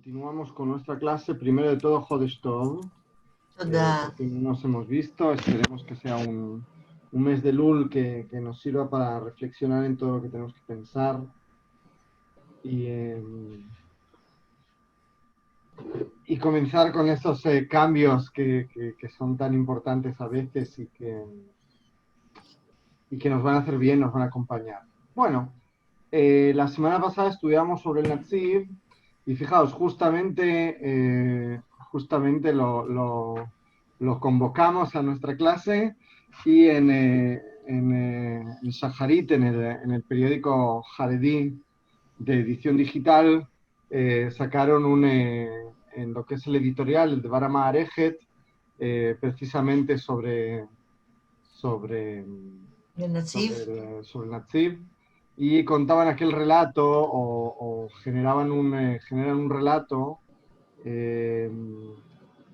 Continuamos con nuestra clase. Primero de todo, Jodesh Tov, porque no nos hemos visto. Esperemos que sea un mes de Lul que nos sirva para reflexionar en todo lo que tenemos que pensar y comenzar con esos cambios que son tan importantes a veces y que nos van a hacer bien, nos van a acompañar. Bueno, la semana pasada estudiamos sobre el Netziv y fijaos, justamente lo convocamos a nuestra clase y en Shaharit, en el periódico Haredi de edición digital, sacaron en lo que es el editorial, el de Bara Ma'arechet, precisamente sobre el Netziv. sobre el Netziv, y contaban aquel relato o generan un relato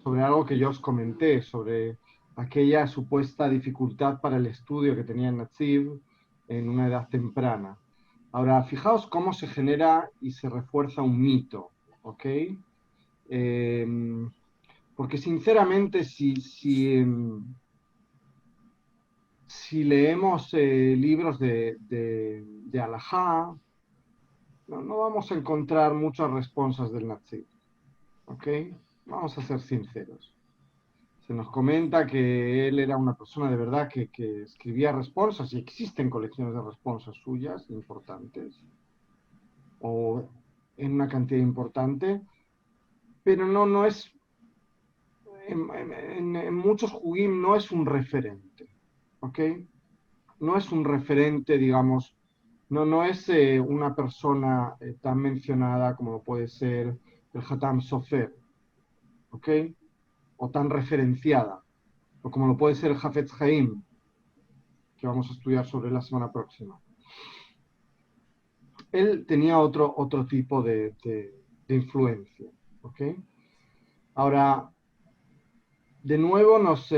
sobre algo que yo os comenté, sobre aquella supuesta dificultad para el estudio que tenía el Netziv en una edad temprana. Ahora, fijaos cómo se genera y se refuerza un mito, ¿ok? Porque sinceramente, si leemos libros de Halajá, no vamos a encontrar muchas respuestas del Netziv, ¿ok? Vamos a ser sinceros. Se nos comenta que él era una persona de verdad que escribía respuestas, y existen colecciones de respuestas suyas importantes, o en una cantidad importante, pero no es, en muchos jugim no es un referente, ¿ok? No es un referente, digamos, no es una persona tan mencionada como lo puede ser el Hatam Sofer, ¿ok? O tan referenciada, o como lo puede ser el Hafetz Haim, que vamos a estudiar sobre la semana próxima. Él tenía otro tipo de influencia, ¿ok? Ahora, de nuevo nos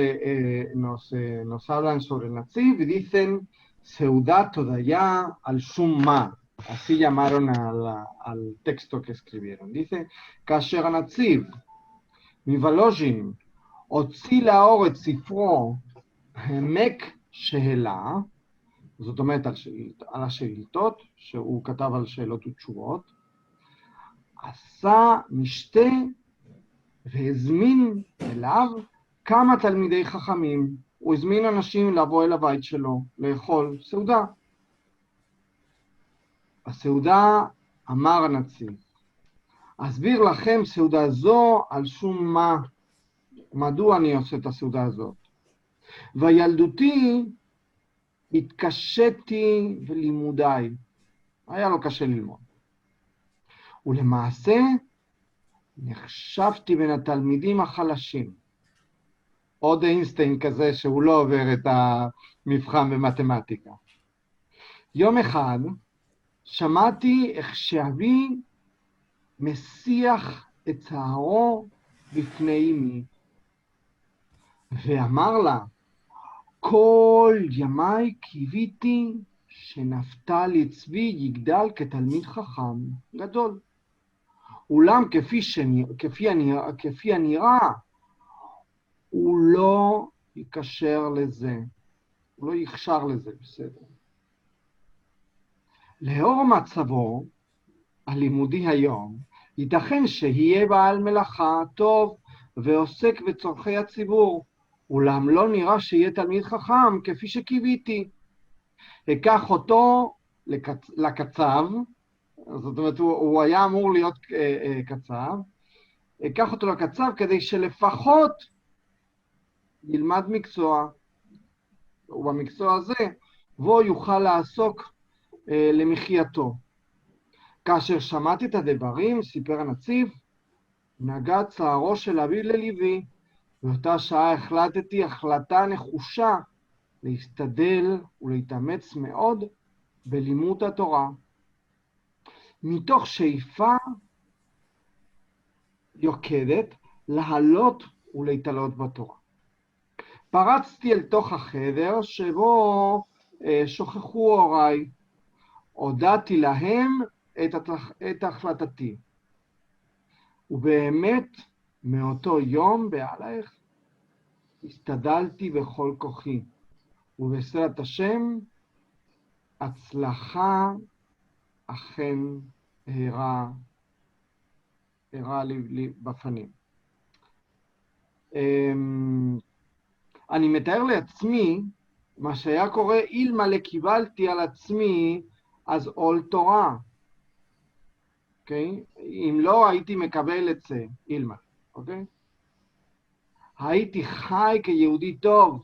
hablan sobre el Netziv y dicen Seudat Todaya al Shumma. Así llamaron al texto que escribieron. Dice, Kasher Netziv, Mivalojin, Otzi לאור את ספרו העמק שאלה, זאת אומרת על השאילתות, שהוא כתב על שאלות ותשובות, עשה משתה והזמין אליו כמה תלמידי חכמים. הוא הזמין אנשים לבוא אל הבית שלו, לאכול סעודה. הסעודה, אמר הנציב, אסביר לכם סעודה זו על שום מה, מדוע אני עושה את הסעודה הזאת. וילדותי התקשיתי בלימודיי, היה לו קשה ללמוד. ולמעשה נחשבתי בין התלמידים החלשים. עוד אינסטיין כזה שהוא לא עובר את המבחן במתמטיקה. יום אחד שמעתי איך שאבי מסיח את שערו בפני אמי, ואמר לה, כל ימי קיוויתי שנפתלי צבי יגדל כתלמיד חכם גדול. אולם כפי הנראה, הוא לא יקשר לזה, הוא לא יקשר לזה, בסדר. לאור מצבו הלימודי היום, ייתכן שיהיה בעל מלאכה טוב ועוסק בצורכי הציבור, אולם לא נראה שיהיה תלמיד חכם כפי שקיוויתי. אקח אותו לקצב, זאת אומרת הוא היה אמור להיות קצב, אקח אותו לקצב כדי שלפחות ילמד מקצוע, ובמקצוע הזה בו יוכל לעסוק למחייתו. כאשר שמעתי את הדברים, סיפר הנציב, נגע צערו של אבי לליבי, באותה שעה החלטתי החלטה נחושה להשתדל ולהתאמץ מאוד בלימוד התורה, מתוך שאיפה יוקדת להעלות ולהתעלות בתורה. פרצתי אל תוך החדר שבו שוכחו הוריי, הודעתי להם את החלטתי. ובאמת, מאותו יום והלך, הסתדלתי בכל כוחי, ובעזרת השם, הצלחה אכן הראה לי בפנים. אני מתאר לעצמי מה שהיה קורה אלמלא קיבלתי על עצמי אז עול תורה. אוקיי? אם לא הייתי מקבל את זה, אלמלא, אוקיי? הייתי חי כיהודי טוב,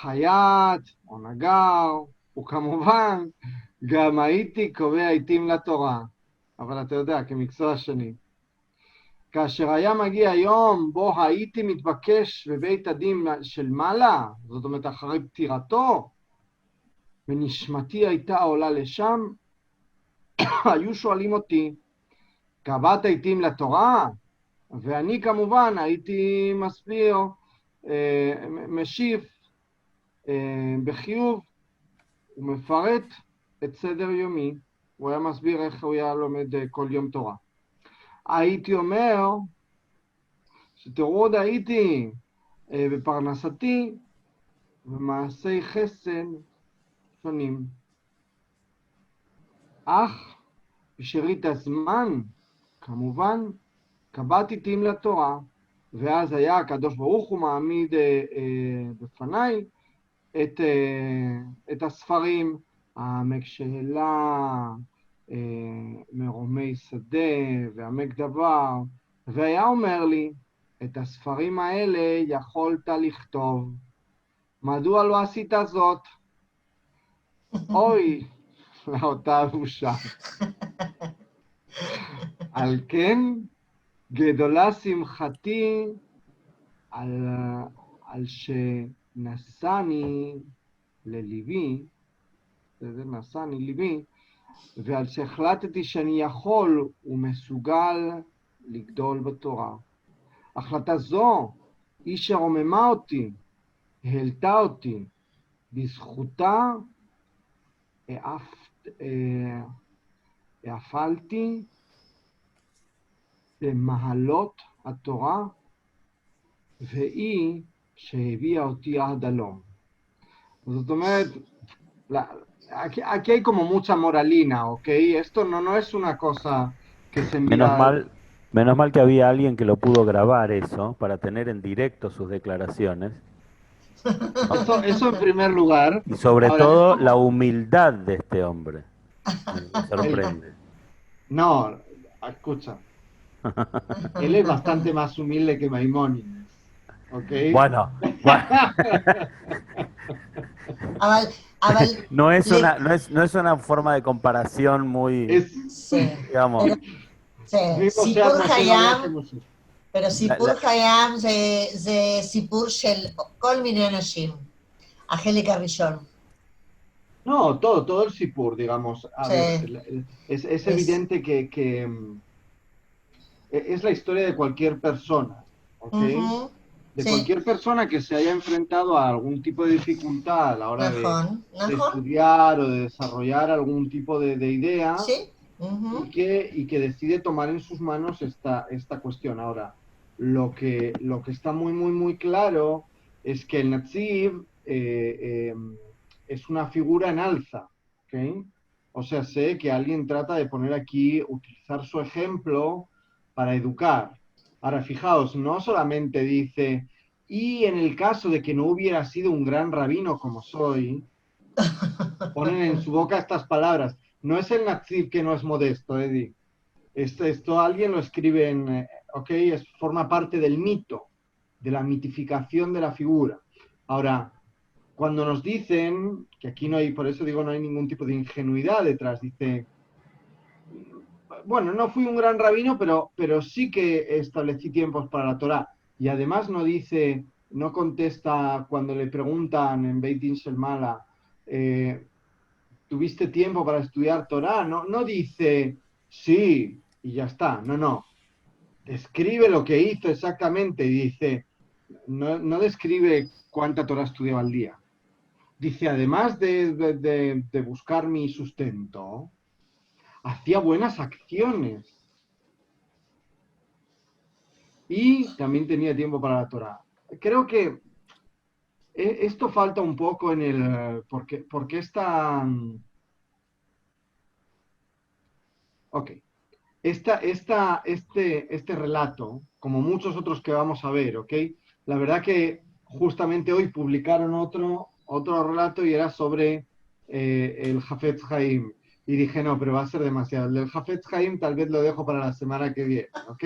חייט או נגר, וכמובן גם הייתי קובע עיתים לתורה, אבל אתה יודע, כמקצוע שני. כאשר היה מגיע יום בו הייתי מתבקש בבית הדין של מעלה, זאת אומרת אחרי פטירתו, ונשמתי הייתה עולה לשם, היו שואלים אותי, קבעת עיתים לתורה? ואני כמובן הייתי מסביר, משיב בחיוב ומפרט את סדר יומי. הוא היה מסביר איך הוא היה לומד כל יום תורה. הייתי אומר שתראו עוד הייתי בפרנסתי ומעשי חסד שונים. אך בשארית הזמן, כמובן, קבעתי עיתים לתורה, ואז היה הקדוש ברוך הוא מעמיד בפניי את הספרים, העמק שאלה, מרומי שדה ועמק דבר, והיה אומר לי, את הספרים האלה יכולת לכתוב, מדוע לא עשית זאת? אוי, לאותה בושה. על כן, גדולה שמחתי על שנשאני לליבי, זה נשאני ליבי, ועל שהחלטתי שאני יכול ומסוגל לגדול בתורה. החלטה זו היא שרוממה אותי, העלתה אותי, בזכותה העפלתי במעלות התורה, והיא שהביאה אותי עד הלום. זאת אומרת, aquí hay como mucha moralina, ¿ok? Esto no es una cosa que se mira... Menos mal que había alguien que lo pudo grabar eso para tener en directo sus declaraciones, ¿no? Eso en primer lugar. Y sobre Ahora, todo esto, la humildad de este hombre. Me el, sorprende. no, escucha, él es bastante más humilde que Maimónides, ¿ok? Bueno, bueno, אבל, אבל, no es una forma de comparación muy, Es, sí, digamos, mismo סיפור seamos חייו, que nosotros. pero סיפור חייו זה סיפור של כל מיני אנשים, החלק הראשון. No, todo el Sipur, digamos. A ver, Sí. es evidente que es la historia de cualquier persona, ¿ok? De Sí. cualquier persona que se haya enfrentado a algún tipo de dificultad a la hora de נכון, נכון. estudiar o de desarrollar algún tipo de idea Sí. y que decide tomar en sus manos esta cuestión. Ahora, lo que está muy claro es que el Netziv es una figura en alza, ¿ok? O sea, sé que alguien trata de poner aquí, utilizar su ejemplo para educar. Ahora, fijaos, no solamente dice, y en el caso de que no hubiera sido un gran rabino como soy, ponen en su boca estas palabras. No es el Netziv que no es modesto, Eddie. Esto alguien lo escribe en, ok, forma parte del mito, de la mitificación de la figura. Ahora, cuando nos dicen, que aquí no hay, por eso digo, no hay ningún tipo de ingenuidad detrás, dice, bueno, no fui un gran rabino, pero sí que establecí tiempos para la Torá. Y además no dice, no contesta cuando le preguntan en Beit Din Shel Mala, ¿tuviste tiempo para estudiar Torá? No dice, sí, y ya está. No. Describe lo que hizo exactamente y dice, no describe cuánta Torá estudiaba al día. Dice, además de buscar mi sustento, hacía buenas acciones. y también tenía tiempo para la Torá. Creo que esto falta un poco en el... porque esta... Ok. Este relato, como muchos otros que vamos a ver, ¿ok? La verdad que justamente hoy publicaron otro relato y era sobre el Hafetz Haim. Y dije, no, pero va a ser demasiado. El del Hafetz Haim tal vez lo dejo para la semana que viene, ¿ok?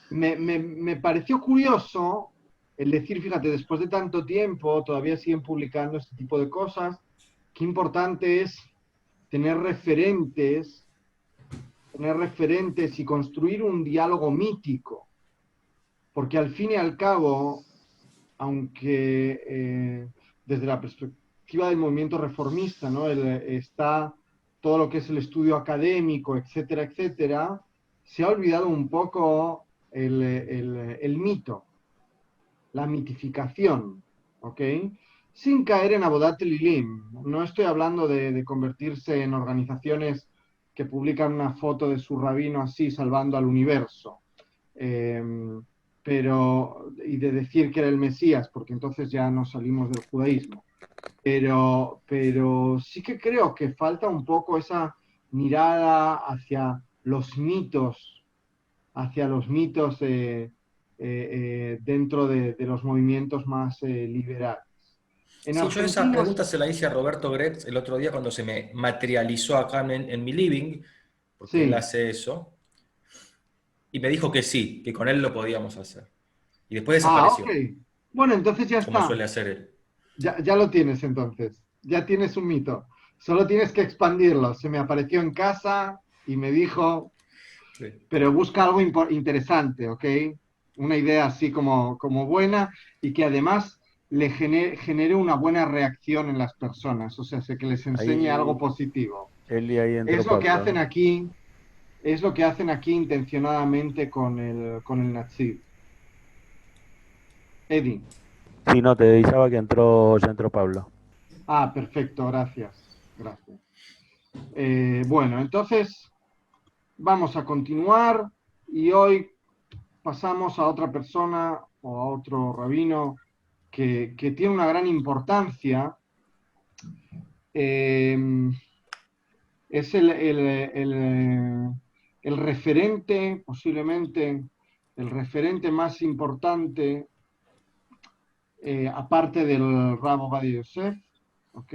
Me pareció curioso el decir, fíjate, después de tanto tiempo todavía siguen publicando este tipo de cosas. Qué importante es tener referentes y construir un diálogo mítico, porque al fin y al cabo, aunque desde la perspectiva del movimiento reformista, ¿no? Está todo lo que es el estudio académico, etcétera, etcétera, se ha olvidado un poco el mito, la mitificación, ¿ok? Sin caer en Abodat Lilim. No estoy hablando de convertirse en organizaciones que publican una foto de su rabino así salvando al universo. Eh, y de decir que era el Mesías, porque entonces ya no salimos del judaísmo. Pero sí que creo que falta un poco esa mirada hacia los mitos dentro de los movimientos más liberales. En Sí, yo esa Argentina, pregunta se la hice a Roberto Gretz el otro día cuando se me materializó acá en mi living, porque él sí. hace eso, y me dijo que sí, que con él lo podíamos hacer. Y después Ah, ok. desapareció, Bueno, entonces ya como está. suele hacer él. Ya lo tienes entonces. Ya tienes un mito. Solo tienes que expandirlo. Se me apareció en casa y me dijo, Sí. pero busca algo interesante, ¿ok? Una idea así como buena y que además le genere una buena reacción en las personas. O sea, que les enseñe algo Ahí, positivo. Eli, ahí entró Es lo que Pablo, hacen ¿eh? aquí, es lo que hacen aquí intencionadamente con el Natsir. Eddie. Sí, no, te avisaba que ya entró Pablo. Ah, perfecto, gracias. Gracias. Bueno, entonces vamos a continuar y hoy pasamos a otra persona o a otro rabino que tiene una gran importancia. Eh, es el referente, posiblemente el referente más importante, aparte del Rab Ovadia Yosef, ¿ok?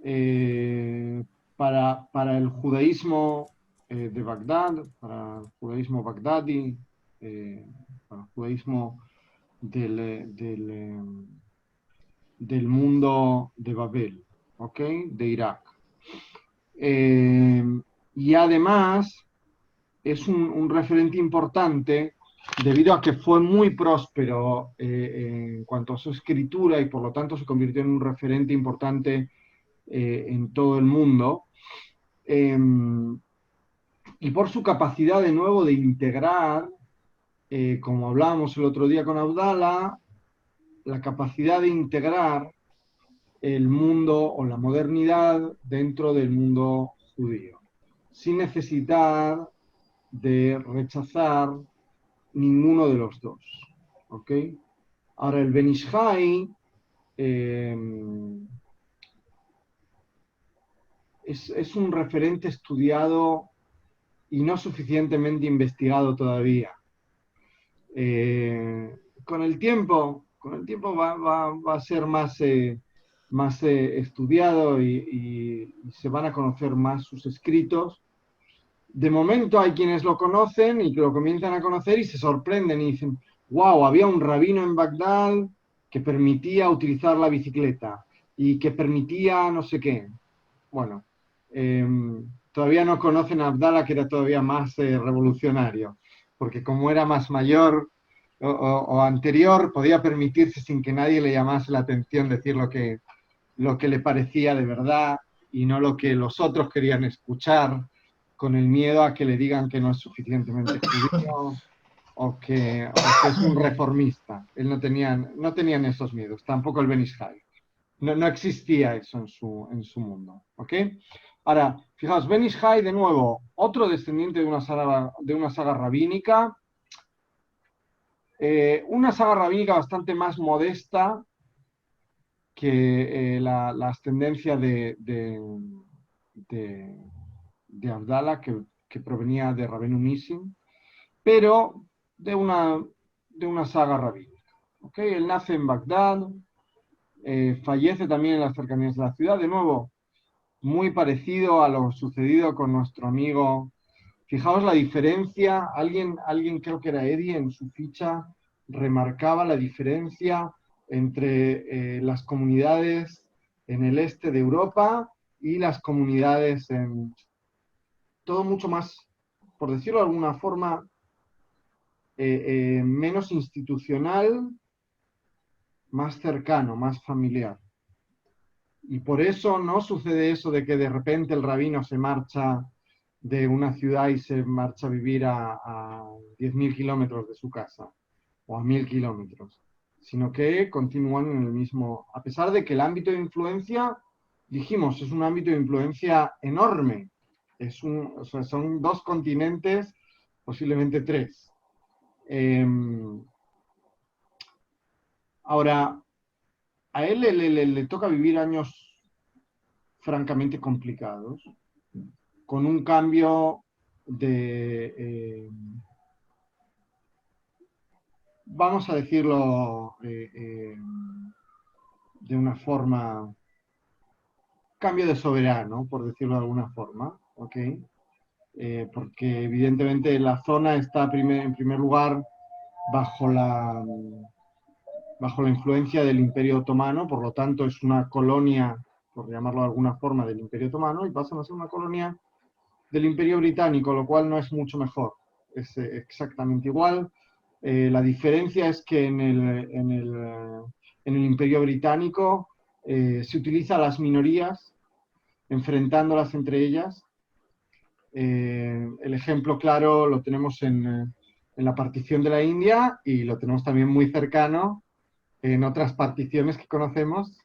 Eh, para el judaísmo de Bagdad, para el judaísmo bagdadi, para el judaísmo del mundo de Babel, ¿ok? De Irak. Eh, y además es un referente importante debido a que fue muy próspero en cuanto a su escritura y por lo tanto se convirtió en un referente importante en todo el mundo. Eh, y por su capacidad de nuevo de integrar, como hablábamos el otro día con Abdala, la capacidad de integrar el mundo o la modernidad dentro del mundo judío, sin necesitar de rechazar ninguno de los dos. ¿Ok? Ahora, el Ben Ish Hai es un referente estudiado y no suficientemente investigado todavía. Con el tiempo va a ser más estudiado y se van a conocer más sus escritos. De momento hay quienes lo conocen y que lo comienzan a conocer y se sorprenden y dicen, wow, había un rabino en Bagdad que permitía utilizar la bicicleta y que permitía no sé qué. Bueno, eh, todavía no conocen a Abdala, que era todavía más revolucionario, porque como era más mayor o anterior, podía permitirse sin que nadie le llamase la atención decir lo que le parecía de verdad y no lo que los otros querían escuchar, con el miedo a que le digan que no es suficientemente judío o que es un reformista. Él no tenían esos miedos, tampoco el Ben Ish Hai. No existía eso en su mundo. ¿Ok? Ahora, fijaos, Ben Ish Hai, de nuevo, otro descendiente de una saga rabínica, una saga rabínica bastante más modesta que la ascendencia de Abdala, que provenía de Rabenu Nissim, pero de una saga rabínica. ¿Okay? Él nace en Bagdad, fallece también en las cercanías de la ciudad, de nuevo, muy parecido a lo sucedido con nuestro amigo. Fijaos la diferencia, alguien creo que era Eddie en su ficha, remarcaba la diferencia entre las comunidades en el este de Europa y las comunidades en todo mucho más, por decirlo de alguna forma, menos institucional, más cercano, más familiar. Y por eso no sucede eso de que de repente el rabino se marcha de una ciudad y se marcha a vivir a 10.000 kilómetros de su casa o a 1.000 kilómetros, sino que continúan en el mismo, a pesar de que el ámbito de influencia, dijimos, es un ámbito de influencia enorme. O sea, son 2 continentes, posiblemente 3. Ahora, a él le toca vivir años francamente complicados, con un cambio vamos a decirlo de una forma, cambio de soberano, por decirlo de alguna forma, ¿ok? Porque evidentemente la zona está en primer lugar bajo la influencia del Imperio Otomano, por lo tanto es una colonia, por llamarlo de alguna forma, del Imperio Otomano, y pasan a ser una colonia del Imperio Británico, lo cual no es mucho mejor, es exactamente igual. La diferencia es que en el Imperio Británico se utiliza a las minorías, enfrentándolas entre ellas. El ejemplo claro lo tenemos en la partición de la India y lo tenemos también muy cercano en otras particiones que conocemos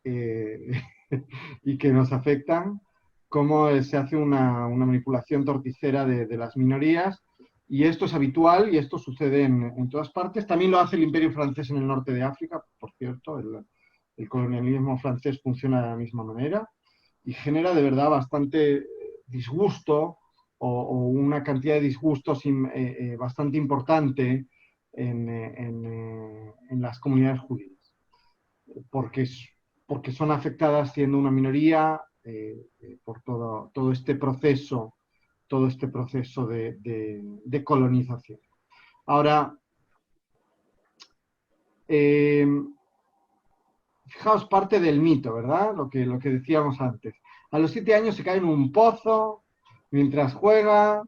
y que nos afectan, cómo se hace una manipulación torticera de las minorías, y esto es habitual y esto sucede en todas partes. También lo hace el Imperio francés en el norte de África, por cierto, el colonialismo francés funciona de la misma manera y genera de verdad bastante disgusto o una cantidad de disgustos bastante importante en las comunidades judías, porque son afectadas siendo una minoría por todo este proceso de colonización. Ahora, fijaos parte del mito, ¿verdad? Lo que decíamos antes. A los 7 años se cae en un pozo mientras juega,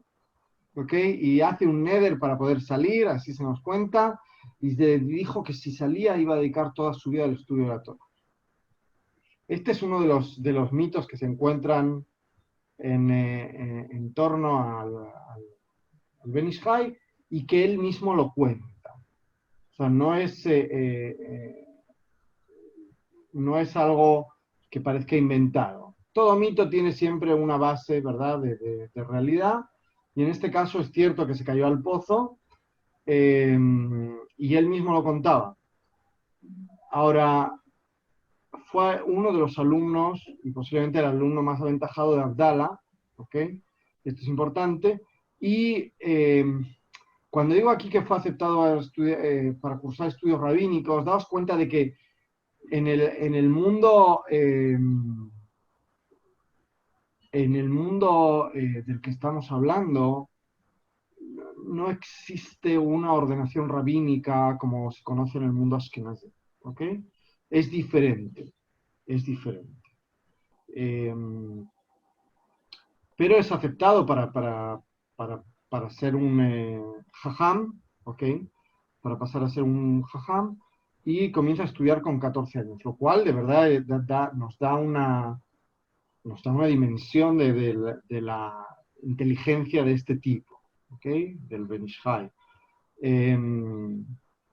¿ok? Y hace un neder para poder salir, así se nos cuenta, y dijo que si salía iba a dedicar toda su vida al estudio de la Torá. Este es uno de los mitos que se encuentran en torno al Ben Ish Hai y que él mismo lo cuenta. O sea, no es algo que parezca inventado. Todo mito tiene siempre una base, ¿verdad?, de realidad, y en este caso es cierto que se cayó al pozo y él mismo lo contaba. Ahora, fue uno de los alumnos, y posiblemente el alumno más aventajado de Abdala, ¿ok? Esto es importante, y cuando digo aquí que fue aceptado para cursar estudios rabínicos, daos cuenta de que en el mundo del que estamos hablando, no existe una ordenación rabínica como se conoce en el mundo ashkenazí, ¿ok? Es diferente. Pero es aceptado para ser un jajam, ¿ok? Para pasar a ser un jajam, y comienza a estudiar con 14 años, lo cual de verdad nos da una dimensión de la inteligencia de este tipo, ¿ok? Del Ben Ish Hai.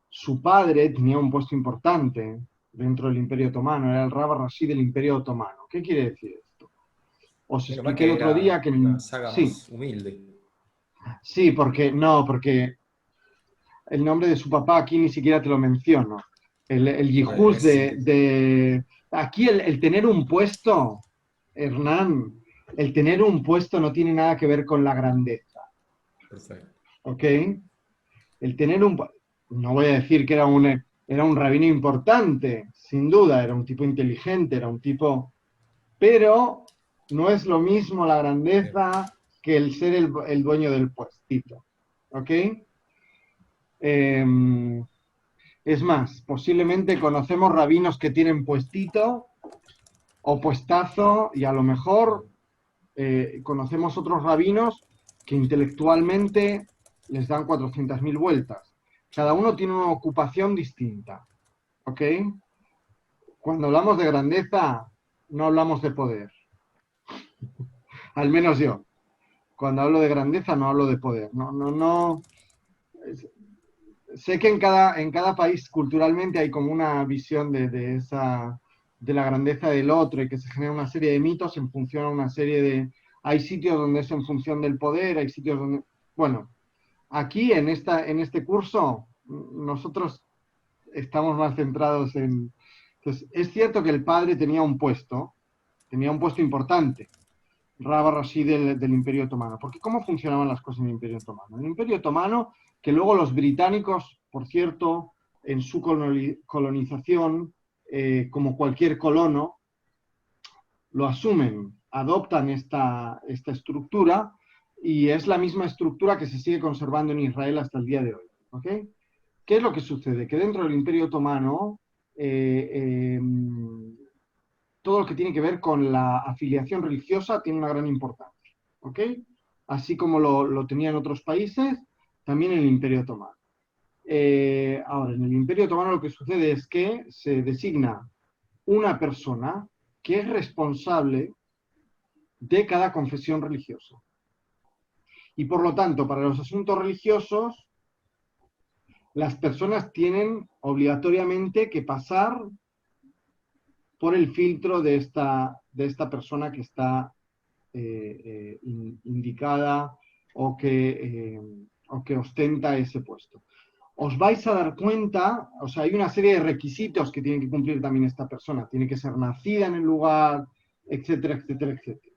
Su padre tenía un puesto importante dentro del Imperio Otomano, era el Rab Rashi del Imperio Otomano. ¿Qué quiere decir esto? Os Menos mal expliqué el que otro día era que una saga sí, más humilde. sí, porque el nombre de su papá aquí ni siquiera te lo menciono. El yihuz Sí, Aquí el tener un puesto, Hernán, el tener un puesto no tiene nada que ver con la grandeza, perfecto. ¿ok? El tener un... No voy a decir que era un rabino importante, sin duda, era un tipo inteligente, era un tipo... Pero no es lo mismo la Bien. grandeza que el ser el dueño del puestito, ¿ok? Eh, es más, posiblemente conocemos rabinos que tienen puestito o puestazo y a lo mejor conocemos otros rabinos que intelectualmente les dan 400.000 vueltas. Cada uno tiene una ocupación distinta, ¿ok? Cuando hablamos de grandeza, no hablamos de poder, al menos yo. Cuando hablo de grandeza, no hablo de poder. No, no, no. Sé que en cada país culturalmente hay como una visión de la grandeza del otro y que se genera una serie de mitos en función a una serie de... Hay sitios donde es en función del poder, hay sitios donde... Bueno, aquí en este curso nosotros estamos más centrados en... Entonces, es cierto que el padre tenía un puesto importante, Rab Rashid del Imperio Otomano. Porque ¿cómo funcionaban las cosas en el Imperio Otomano? En el Imperio Otomano, que luego los británicos, por cierto, en su colonización, como cualquier colono, lo asumen, adoptan esta estructura y es la misma estructura que se sigue conservando en Israel hasta el día de hoy. ¿Ok? ¿Qué es lo que sucede? Que dentro del Imperio Otomano, eh, eh, todo lo que tiene que ver con la afiliación religiosa tiene una gran importancia, ¿ok? Así como lo tenía en otros países, también en el Imperio Otomano. Ahora, en el Imperio Otomano lo que sucede es que se designa una persona que es responsable de cada confesión religiosa. Y por lo tanto, para los asuntos religiosos, las personas tienen obligatoriamente que pasar por el filtro de esta persona que está indicada o que ostenta ese puesto. Os vais a dar cuenta, o sea, hay una serie de requisitos que tiene que cumplir también esta persona. Tiene que ser nacida en el lugar, etcétera, etcétera, etcétera.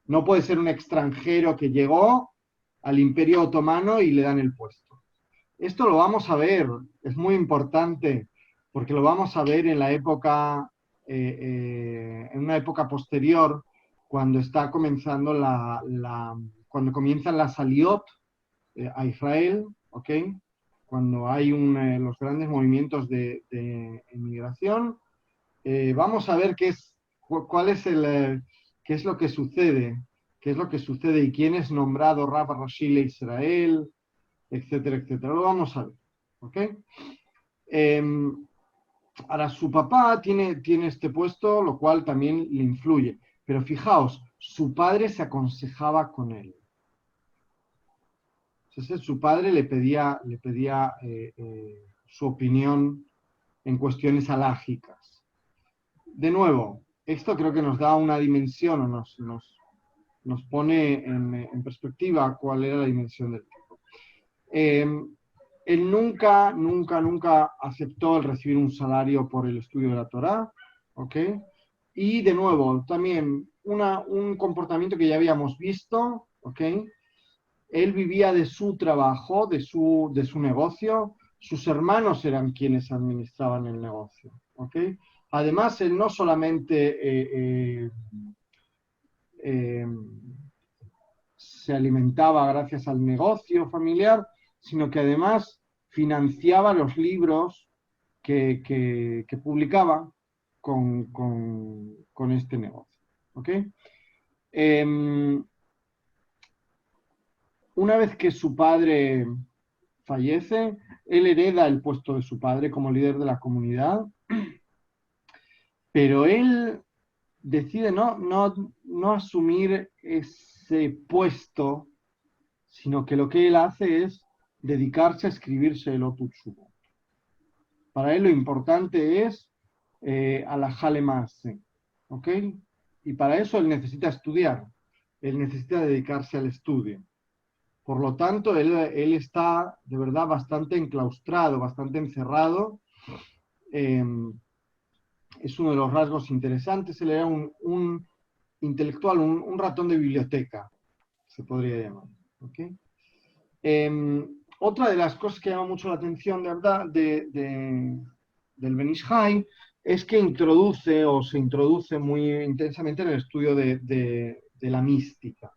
No puede ser un extranjero que llegó al Imperio Otomano y le dan el puesto. Esto lo vamos a ver, es muy importante, porque lo vamos a ver en la época, en una época posterior, cuando está comenzando cuando comienzan las aliot a Israel, ¿ok? Cuando hay los grandes movimientos de inmigración, vamos a ver cuál es qué es lo que sucede, qué es lo que sucede y quién es nombrado Rab Rashid de Israel, etcétera, etcétera. Lo vamos a ver, ¿ok? Ahora, su papá tiene este puesto, lo cual también le influye. Pero fijaos, su padre se aconsejaba con él. Entonces, su padre le pedía su opinión en cuestiones alágicas. De nuevo, esto creo que nos da una dimensión o nos pone en perspectiva cuál era la dimensión del tipo. Él nunca, nunca, nunca aceptó el recibir un salario por el estudio de la Torá, ¿ok? Y de nuevo, también un comportamiento que ya habíamos visto, ¿ok? Él vivía de su trabajo, de su negocio, sus hermanos eran quienes administraban el negocio, ¿ok? Además, él no solamente eh, se alimentaba gracias al negocio familiar, sino que además financiaba los libros que publicaba con este negocio. ¿Okay? Una vez que su padre fallece, él hereda el puesto de su padre como líder de la comunidad, pero él decide no asumir ese puesto, sino que lo que él hace es dedicarse a escribirse el Otut Shuvot. Para él lo importante es alajá lema'aseh, ¿ok? Y para eso él necesita estudiar, él necesita dedicarse al estudio. Por lo tanto, él está de verdad bastante enclaustrado, bastante encerrado. Es uno de los rasgos interesantes. Él era un intelectual, un ratón de biblioteca, se podría llamar. ¿Okay? Otra de las cosas que llama mucho la atención, de verdad, del Ben Ish Hai es que se introduce muy intensamente en el estudio de la mística.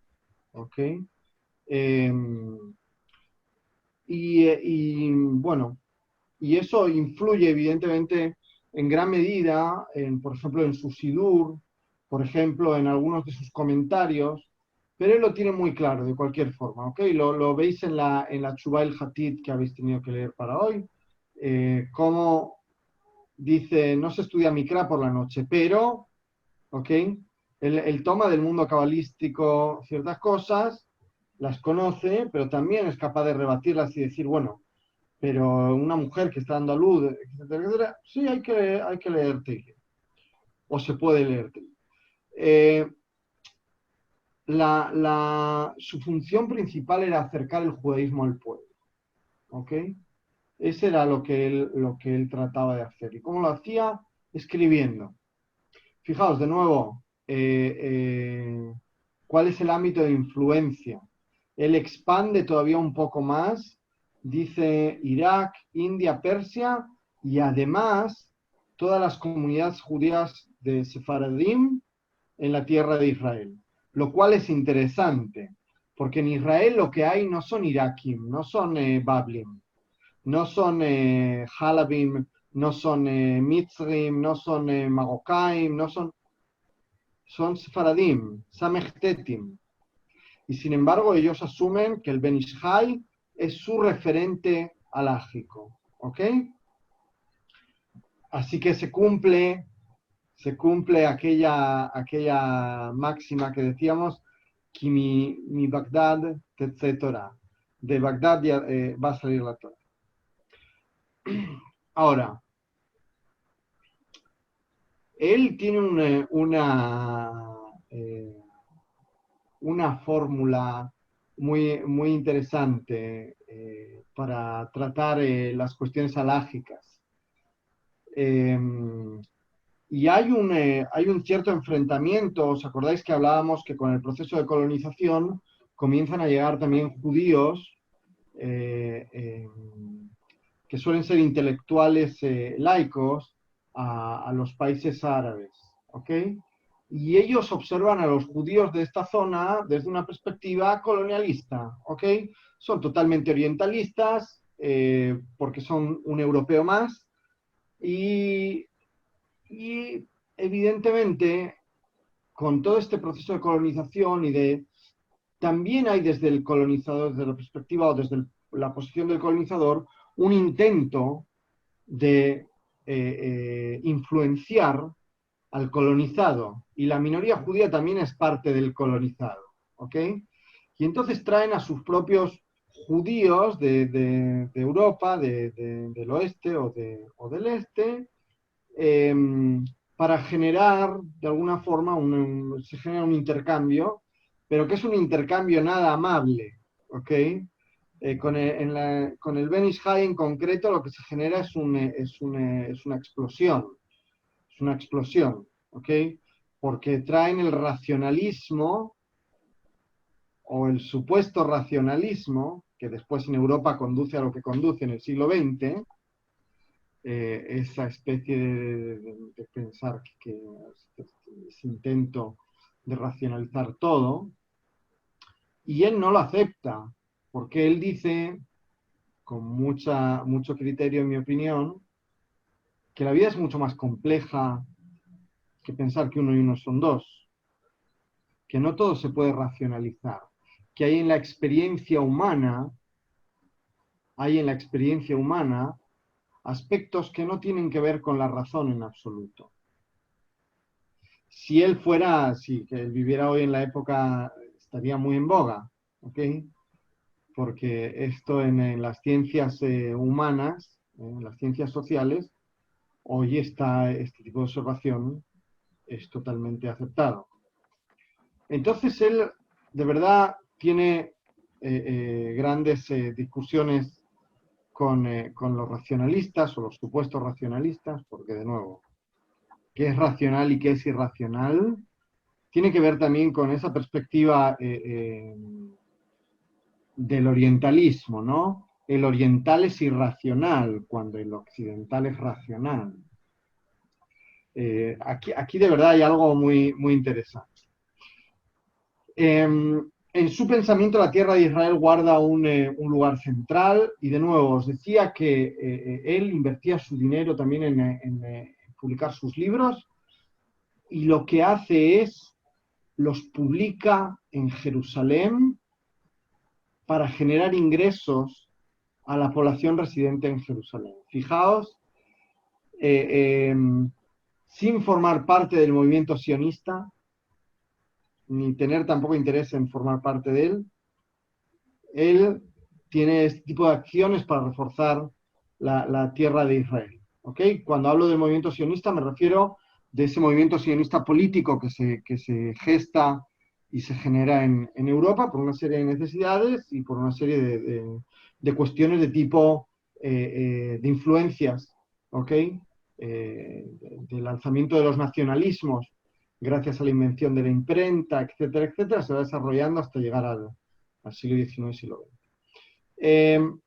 ¿Okay? Bueno, y eso influye evidentemente en gran medida, por ejemplo, en su Sidur, por ejemplo, en algunos de sus comentarios, pero él lo tiene muy claro de cualquier forma, ¿ok? Lo veis en la Tshuvah el Hatit que habéis tenido que leer para hoy, cómo dice, no se estudia Mikra por la noche, pero, ¿ok? Él toma del mundo cabalístico ciertas cosas, las conoce, pero también es capaz de rebatirlas y decir, bueno, pero una mujer que está dando a luz, etcétera, etcétera, sí, hay que leer Tehillim, o se puede leer Tehillim. Su función principal era acercar el judaísmo al pueblo, ¿ok? Ese era lo que él trataba de hacer. ¿Y cómo lo hacía? Escribiendo. Fijaos, de nuevo, ¿cuál es el ámbito de influencia? Él expande todavía un poco más, dice Irak, India, Persia, y además todas las comunidades judías de Sefaradim en la tierra de Israel. Lo cual es interesante, porque en Israel lo que hay no son iraquim, no son bablim, no son halabim, no son mitzrim, no son marocaim, son sefaradim, samechtetim. Y sin embargo ellos asumen que el Ben Ish Hai es su referente halágico, ¿ok? Así que se cumple aquella máxima que decíamos, que mi Bagdad tetze Torah, de Bagdad va a salir la Torah. Ahora, él tiene una fórmula muy interesante para tratar las cuestiones halágicas. Y hay un cierto enfrentamiento. ¿Os acordáis que hablábamos que con el proceso de colonización comienzan a llegar también judíos que suelen ser intelectuales laicos a los países árabes? ¿Ok? Y ellos observan a los judíos de esta zona desde una perspectiva colonialista. ¿Ok? Son totalmente orientalistas porque son un europeo más. Y evidentemente, con todo este proceso de colonización también hay desde el colonizador, desde la perspectiva o desde la posición del colonizador, un intento de influenciar al colonizado. Y la minoría judía también es parte del colonizado. ¿Ok? Y entonces traen a sus propios judíos de Europa, del oeste o del este, para generar, de alguna forma, se genera un intercambio, pero que es un intercambio nada amable, ¿ok? Con el Ben Ish Hai en concreto lo que se genera es una explosión, ¿ok? Porque traen el racionalismo o el supuesto racionalismo, que después en Europa conduce a lo que conduce en el siglo XX, esa especie de pensar que ese intento de racionalizar todo, y él no lo acepta, porque él dice, con mucho criterio en mi opinión, que la vida es mucho más compleja que pensar que uno y uno son dos, que no todo se puede racionalizar, que hay en la experiencia humana aspectos que no tienen que ver con la razón en absoluto. Si él viviera hoy en la época, estaría muy en boga, ¿ok? Porque esto en las ciencias humanas, en las ciencias sociales, hoy este tipo de observación es totalmente aceptado. Entonces él, de verdad, tiene grandes discusiones con los racionalistas o los supuestos racionalistas, porque de nuevo, ¿qué es racional y qué es irracional? Tiene que ver también con esa perspectiva del orientalismo, ¿no? El oriental es irracional cuando el occidental es racional. Aquí de verdad hay algo muy, muy interesante. En su pensamiento la tierra de Israel guarda un lugar central y de nuevo os decía que él invertía su dinero también en publicar sus libros y lo que hace es los publica en Jerusalén para generar ingresos a la población residente en Jerusalén. Fijaos, sin formar parte del movimiento sionista, ni tener tampoco interés en formar parte de él tiene este tipo de acciones para reforzar la tierra de Israel. ¿Okay? Cuando hablo del movimiento sionista me refiero de ese movimiento sionista político que se gesta y se genera en Europa por una serie de necesidades y por una serie de cuestiones de tipo de influencias, ¿okay? Del lanzamiento de los nacionalismos gracias a la invención de la imprenta, etcétera, etcétera, se va desarrollando hasta llegar al siglo XIX y siglo XX.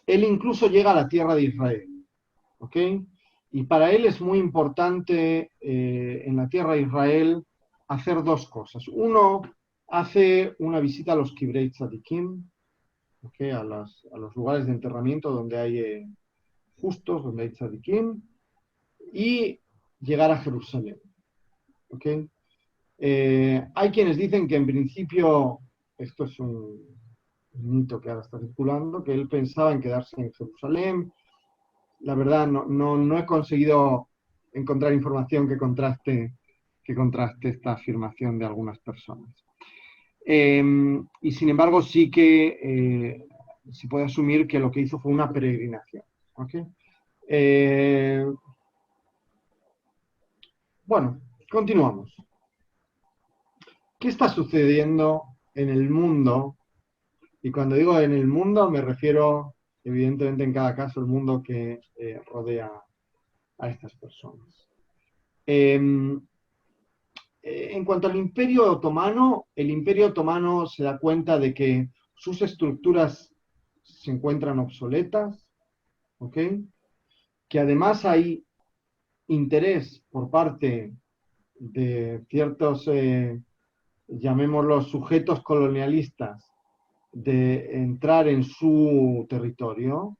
Él incluso llega a la tierra de Israel, ¿ok? Y para él es muy importante en la tierra de Israel hacer dos cosas. Uno, hace una visita a los Kibrei Tzadikim, ¿okay? A los lugares de enterramiento donde hay justos, donde hay Tzadikim, y llegar a Jerusalén, ¿ok? Hay quienes dicen que en principio, esto es un mito que ahora está circulando, que él pensaba en quedarse en Jerusalén. La verdad, no he conseguido encontrar información que contraste esta afirmación de algunas personas. Y sin embargo, sí que se puede asumir que lo que hizo fue una peregrinación. ¿Okay? Bueno, continuamos. ¿Qué está sucediendo en el mundo? Y cuando digo en el mundo me refiero, evidentemente, en cada caso, el mundo que rodea a estas personas. En cuanto al Imperio Otomano, el Imperio Otomano se da cuenta de que sus estructuras se encuentran obsoletas, ¿ok? Que además hay interés por parte de ciertos, llamémoslos, sujetos colonialistas, de entrar en su territorio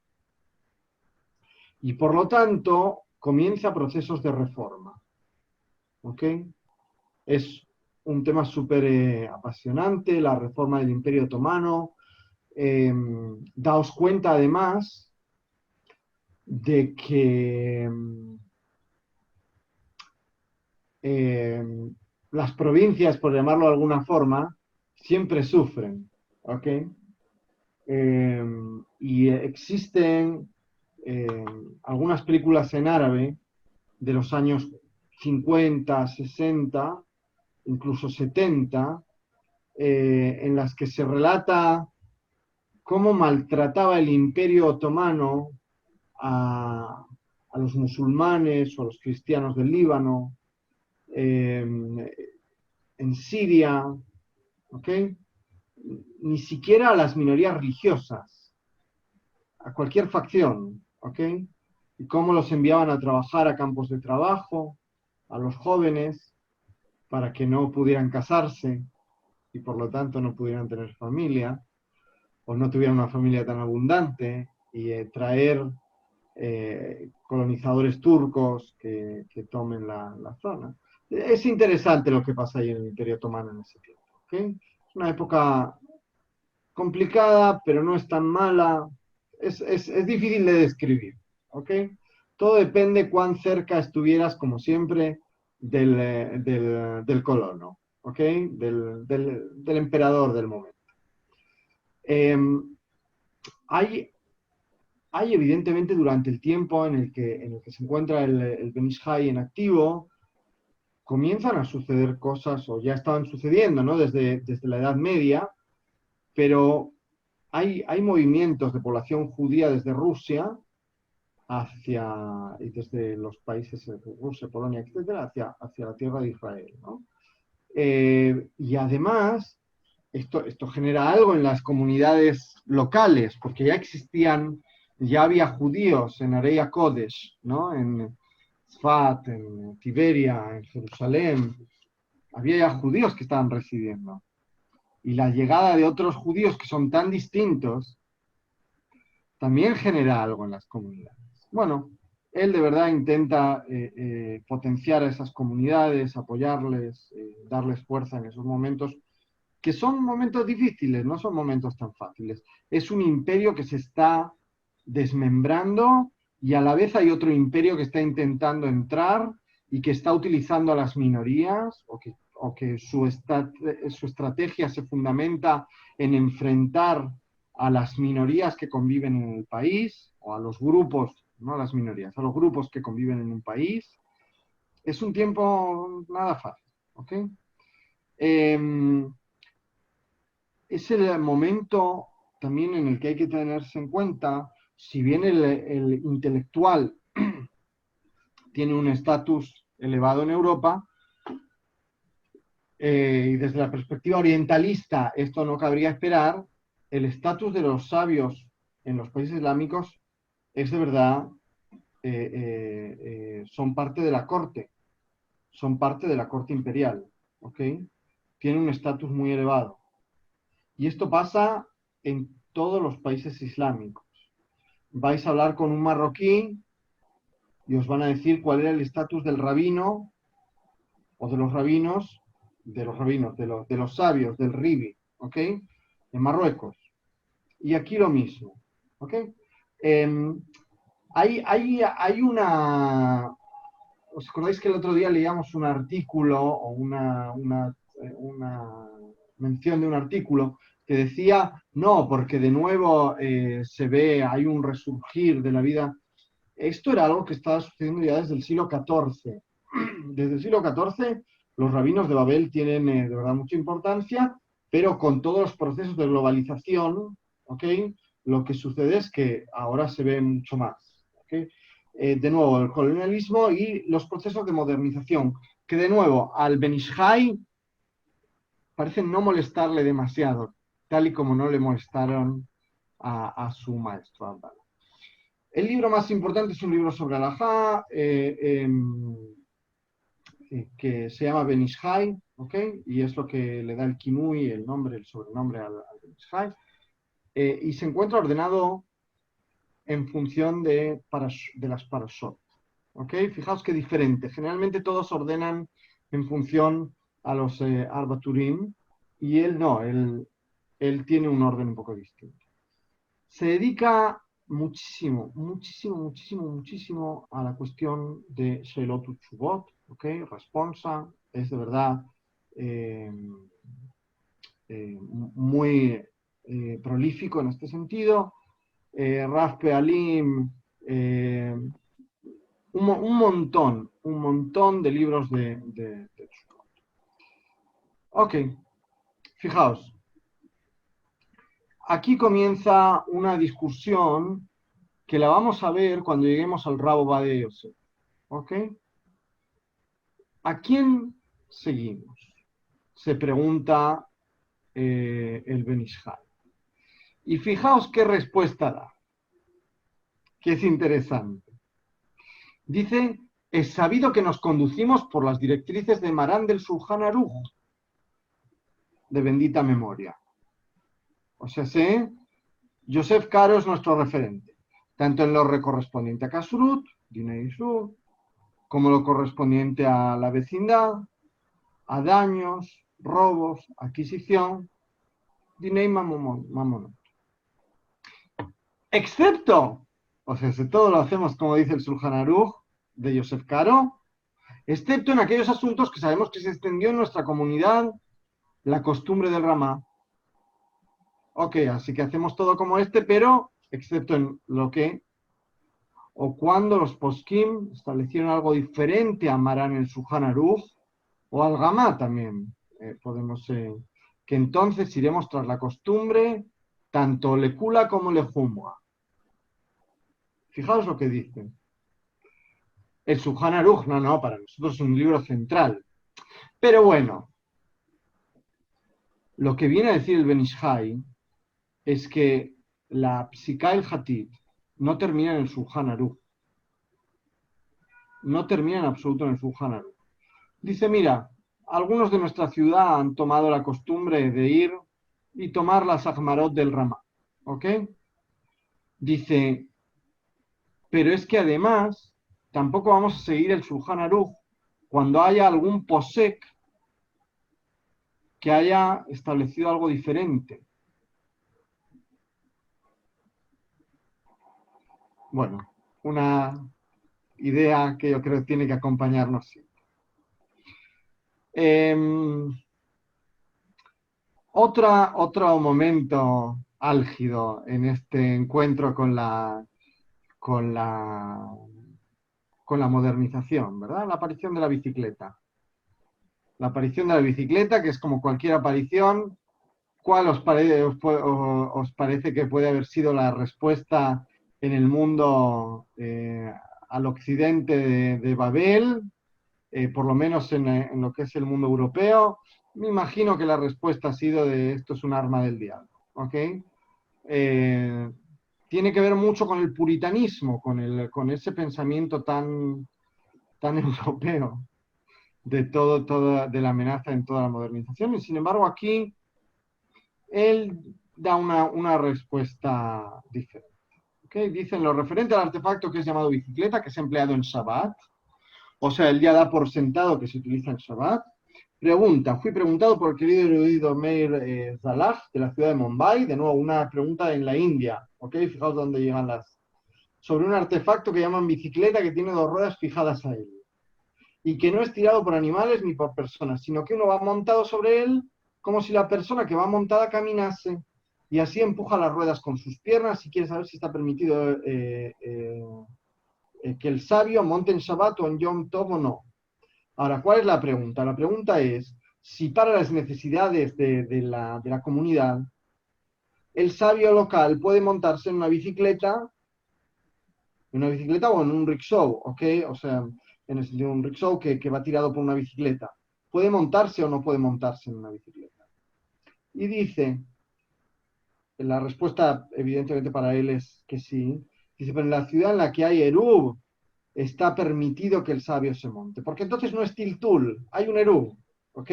y por lo tanto comienza procesos de reforma. ¿Ok? Es un tema súper apasionante, la reforma del Imperio Otomano. Daos cuenta además de que las provincias, por llamarlo de alguna forma, siempre sufren. ¿Ok? Y existen algunas películas en árabe de los años 50, 60, incluso 70, en las que se relata cómo maltrataba el Imperio Otomano a los musulmanes o a los cristianos del Líbano, en Siria, ¿ok? Ni siquiera a las minorías religiosas, a cualquier facción, ¿ok? Y cómo los enviaban a trabajar a campos de trabajo, a los jóvenes, para que no pudieran casarse y por lo tanto no pudieran tener familia, o no tuvieran una familia tan abundante, y traer colonizadores turcos que tomen la zona. Es interesante lo que pasa ahí en el Imperio Otomano en ese tiempo. ¿Okay? Es una época complicada, pero no es tan mala. Es difícil de describir. ¿Okay? Todo depende cuán cerca estuvieras, como siempre, del colono, ¿okay? Del emperador del momento. Hay evidentemente durante el tiempo en el que se encuentra el Ben Ish Hai en activo, comienzan a suceder cosas, o ya estaban sucediendo, ¿no? Desde la Edad Media, pero hay movimientos de población judía desde Rusia y desde los países de Rusia, Polonia, etcétera, hacia la tierra de Israel, ¿no? Y además, esto genera algo en las comunidades locales, porque ya había judíos en Areia Kodesh, ¿no? En Sfat, en Tiberia, en Jerusalén, había ya judíos que estaban residiendo. Y la llegada de otros judíos que son tan distintos también genera algo en las comunidades. Bueno, él de verdad intenta potenciar a esas comunidades, apoyarles, darles fuerza en esos momentos, que son momentos difíciles, no son momentos tan fáciles. Es un imperio que se está desmembrando y a la vez hay otro imperio que está intentando entrar y que está utilizando a las minorías o que su estrategia se fundamenta en enfrentar a las minorías que conviven en el país o a los grupos, no a las minorías, a los grupos que conviven en un país. Es un tiempo nada fácil, ¿ok? Es el momento también en el que hay que tenerse en cuenta, si bien el intelectual tiene un estatus elevado en Europa, y desde la perspectiva orientalista esto no cabría esperar, el estatus de los sabios en los países islámicos es de verdad, son parte de la corte imperial, ¿ok? Tienen un estatus muy elevado. Y esto pasa en todos los países islámicos. Vais a hablar con un marroquí y os van a decir cuál era el estatus del rabino o de los rabinos, de los sabios, del ribi, ¿ok? En Marruecos. Y aquí lo mismo, ¿ok? Hay una... ¿Os acordáis que el otro día leíamos un artículo o una mención de un artículo que decía, no, porque de nuevo hay un resurgir de la vida? Esto era algo que estaba sucediendo ya desde el siglo XIV. Desde el siglo XIV los rabinos de Babel tienen de verdad mucha importancia, pero con todos los procesos de globalización, ¿ok? Lo que sucede es que ahora se ve mucho más, ¿ok? De nuevo, el colonialismo y los procesos de modernización, que de nuevo al Ben Ish Chai parecen no molestarle demasiado, tal y como no le molestaron a su maestro Abdalá. El libro más importante es un libro sobre Alajá, que se llama Ben Ish Chai, ¿ok? Y es lo que le da el Kinui, el sobrenombre al Ben Ish Chai. Y se encuentra ordenado en función de las parashot, ¿ok? Fijaos qué diferente. Generalmente todos ordenan en función a los Arba Turim, y él no, él tiene un orden un poco distinto. Se dedica muchísimo a la cuestión de Sheilot Utshuvot, ¿ok? Responsa, es de verdad muy prolífico en este sentido. Raf Pealim, un montón de libros de Tshuvot. Ok, fijaos. Aquí comienza una discusión que la vamos a ver cuando lleguemos al Rab Ovadia Yosef. ¿Ok? ¿A quién seguimos? Se pregunta el Ben Ish Chai. Y fijaos qué respuesta da, que es interesante. Dice, es sabido que nos conducimos por las directrices de Marán del Shulchan Aruch, de bendita memoria. O sea, Yosef Karo es nuestro referente, tanto en lo correspondiente a Kashrut, Dinei Isur, como lo correspondiente a la vecindad, a daños, robos, adquisición, Dinei Mamonot. Excepto, o sea, si todo lo hacemos como dice el Shulchan Aruch de Yosef Karo, excepto en aquellos asuntos que sabemos que se extendió en nuestra comunidad la costumbre del Ramá. Ok, así que hacemos todo como pero excepto en lo que o cuando los poskim establecieron algo diferente a Marán el Shulchan Aruch, O al Gamá también podemos, que entonces iremos tras la costumbre, tanto lecula como lejumua. Fijaos lo que dice. El Shulchan Aruch, no, para nosotros es un libro central. Pero bueno, lo que viene a decir el Ben Ish Hai es que la Psiká el Hatit no termina en el Shulchan Aruch. No termina en absoluto en el Shulchan Aruch. Dice, mira, algunos de nuestra ciudad han tomado la costumbre de ir y tomar las Ahmarot del Ramá. ¿Ok? Dice, pero es que además tampoco vamos a seguir el Shulchan Aruch cuando haya algún posek que haya establecido algo diferente. Bueno, una idea que yo creo que tiene que acompañarnos siempre. Otro momento álgido en este encuentro con la modernización, ¿verdad? La aparición de la bicicleta. La aparición de la bicicleta, que es como cualquier aparición, ¿cuál os parece que puede haber sido la respuesta en el mundo al occidente de Babel, por lo menos en lo que es el mundo europeo? Me imagino que la respuesta ha sido de esto es un arma del diablo, ¿ok? Tiene que ver mucho con el puritanismo, con ese pensamiento tan europeo de la amenaza en toda la modernización. Y sin embargo, aquí él da una respuesta diferente. ¿Okay? Dice, en lo referente al artefacto que es llamado bicicleta, que es empleado en Shabbat, o sea, él ya da por sentado que se utiliza en Shabbat. Pregunta, fui preguntado por el querido erudito Meir Zalaf, de la ciudad de Mumbai, de nuevo una pregunta en la India, ¿ok? Fijaos dónde llegan sobre un artefacto que llaman bicicleta que tiene dos ruedas fijadas a él y que no es tirado por animales ni por personas, sino que uno va montado sobre él como si la persona que va montada caminase y así empuja las ruedas con sus piernas y quiere saber si está permitido que el sabio monte en Shabbat o en Yom Tov o no. Ahora, ¿cuál es la pregunta? La pregunta es si para las necesidades de la comunidad el sabio local puede montarse en una bicicleta o en un rickshaw, ¿ok? O sea, en el sentido de un rickshaw que va tirado por una bicicleta. ¿Puede montarse o no puede montarse en una bicicleta? Y dice, la respuesta evidentemente para él es que sí. Dice, pero en la ciudad en la que hay Eruv está permitido que el sabio se monte. Porque entonces no es Tiltul, hay un Eruv, ¿ok?